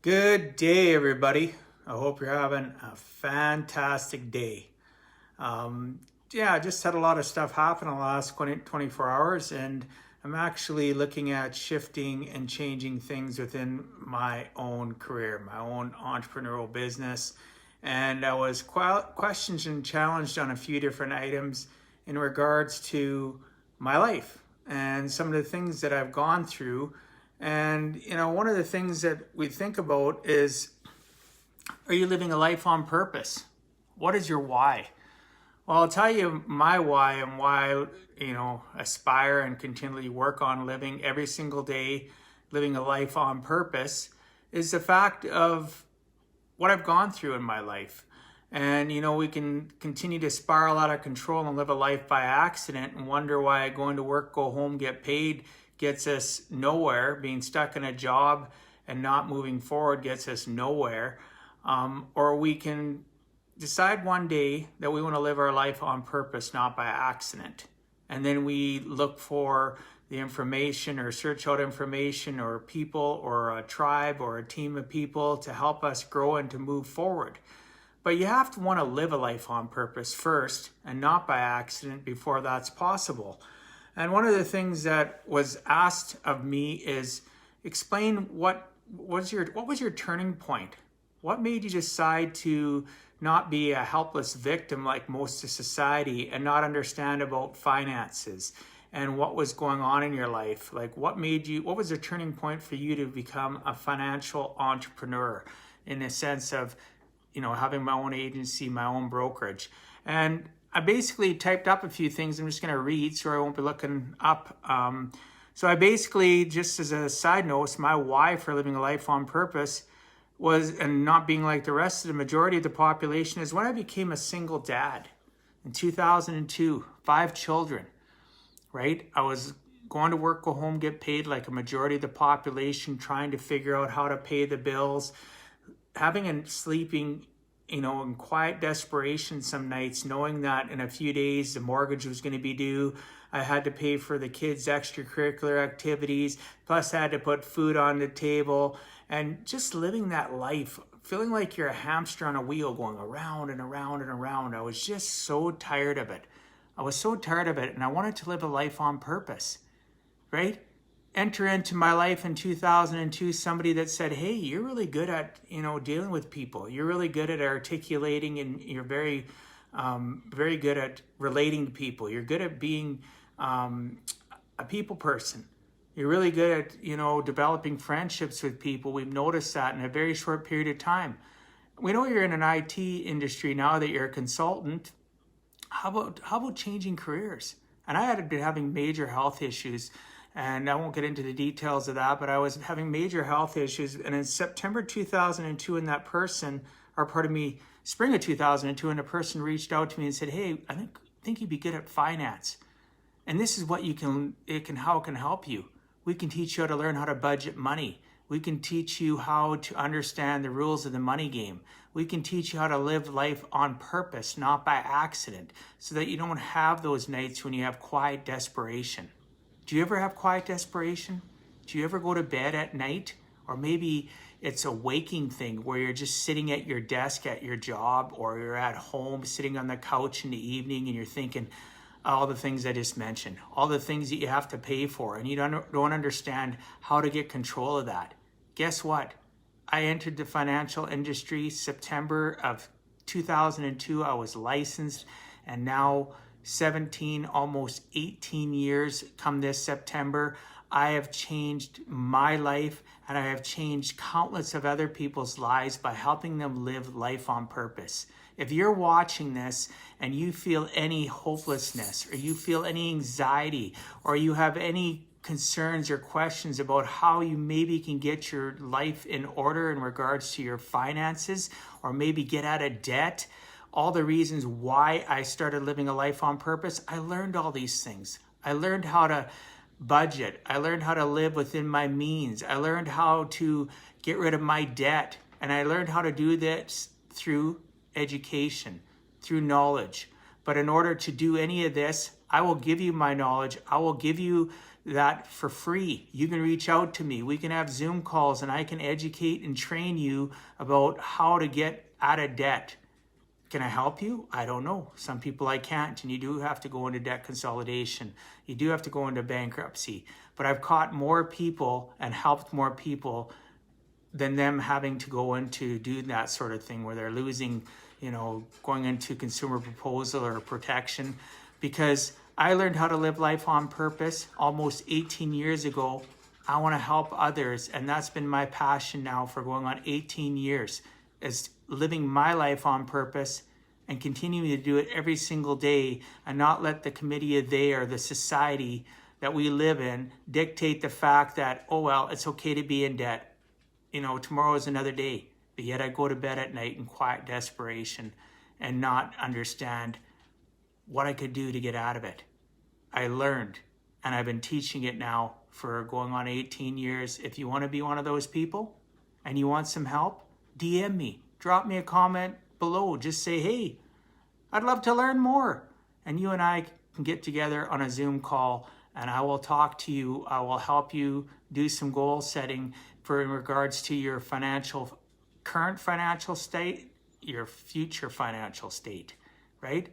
Good day, everybody. I hope you're having a fantastic day. I just had a lot of stuff happen in the last 24 hours, and I'm actually looking at shifting and changing things within my own career, my own entrepreneurial business. And I was questioned and challenged on a few different items in regards to my life and some of the things that I've gone through. And, one of the things that we think about is, are you living a life on purpose? What is your why? Well, I'll tell you my why and why aspire and continually work on living every single day, living a life on purpose, is the fact of what I've gone through in my life. And, we can continue to spiral out of control and live a life by accident and wonder why going to work, go home, get paid gets us nowhere. Being stuck in a job and not moving forward gets us nowhere. Or we can decide one day that we want to live our life on purpose, not by accident. And then we look for the information or search out information or people or a tribe or a team of people to help us grow and to move forward. But you have to want to live a life on purpose first and not by accident before that's possible. And one of the things that was asked of me is explain what was your turning point? What made you decide to not be a helpless victim like most of society and not understand about finances and what was going on in your life? Like what was the turning point for you to become a financial entrepreneur in the sense of, having my own agency, my own brokerage? And I basically typed up a few things I'm just going to read, so I won't be looking up. So I basically, just as a side note, my why for living a life on purpose was, and not being like the rest of the majority of the population, is when I became a single dad in 2002, 5 children, right? I was going to work, go home, get paid like a majority of the population, trying to figure out how to pay the bills, having and sleeping in quiet desperation some nights, knowing that in a few days the mortgage was going to be due. I had to pay for the kids' extracurricular activities, plus I had to put food on the table, and just living that life, feeling like you're a hamster on a wheel going around and around and around. I was just so tired of it. And I wanted to live a life on purpose, right? Enter into my life in 2002 somebody that said, hey, you're really good at dealing with people, you're really good at articulating, and you're very very good at relating to people, you're good at being a people person, you're really good at developing friendships with people. We've noticed that in a very short period of time. We know you're in an IT industry now, that you're a consultant. How about changing careers? And I had been having major health issues, and I won't get into the details of that, but I was having major health issues. And in September 2002, spring of 2002, and a person reached out to me and said, hey, I think you'd be good at finance. And this is what how it can help you. We can teach you how to learn how to budget money. We can teach you how to understand the rules of the money game. We can teach you how to live life on purpose, not by accident, so that you don't have those nights when you have quiet desperation. Do you ever have quiet desperation? Do you ever go to bed at night? Or maybe it's a waking thing where you're just sitting at your desk at your job, or you're at home sitting on the couch in the evening and you're thinking all the things I just mentioned, all the things that you have to pay for, and you don't understand how to get control of that. Guess what? I entered the financial industry September of 2002. I was licensed, and now 17, almost 18 years come this September, I have changed my life, and I have changed countless of other people's lives by helping them live life on purpose. If you're watching this and you feel any hopelessness, or you feel any anxiety, or you have any concerns or questions about how you maybe can get your life in order in regards to your finances, or maybe get out of debt, all the reasons why I started living a life on purpose, I learned all these things. I learned how to budget. I learned how to live within my means. I learned how to get rid of my debt. And I learned how to do this through education, through knowledge. But in order to do any of this, I will give you my knowledge. I will give you that for free. You can reach out to me. We can have Zoom calls and I can educate and train you about how to get out of debt. Can I help you? I don't know. Some people I can't, and you do have to go into debt consolidation. You do have to go into bankruptcy. But I've caught more people and helped more people than them having to go into do that sort of thing where they're losing, going into consumer proposal or protection. Because I learned how to live life on purpose almost 18 years ago. I want to help others, and that's been my passion now for going on 18 years, is living my life on purpose and continuing to do it every single day, and not let the committee of they or the society that we live in dictate the fact that, oh, well, it's okay to be in debt. Tomorrow is another day. But yet I go to bed at night in quiet desperation and not understand what I could do to get out of it. I learned, and I've been teaching it now for going on 18 years. If you want to be one of those people and you want some help, DM me, drop me a comment below. Just say, hey, I'd love to learn more. And you and I can get together on a Zoom call, and I will talk to you. I will help you do some goal setting in regards to your current financial state, your future financial state, right?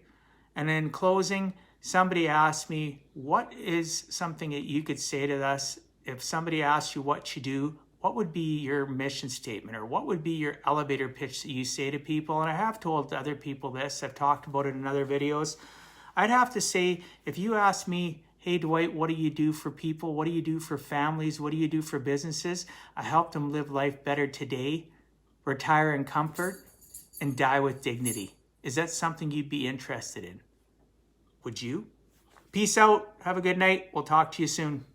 And in closing, somebody asked me, what is something that you could say to us if somebody asked you what you do? What would be your mission statement, or what would be your elevator pitch that you say to people? And I have told other people this, I've talked about it in other videos. I'd have to say, if you ask me, hey Dwight, what do you do for people? What do you do for families? What do you do for businesses? I help them live life better today, retire in comfort, and die with dignity. Is that something you'd be interested in? Would you? Peace out. Have a good night. We'll talk to you soon.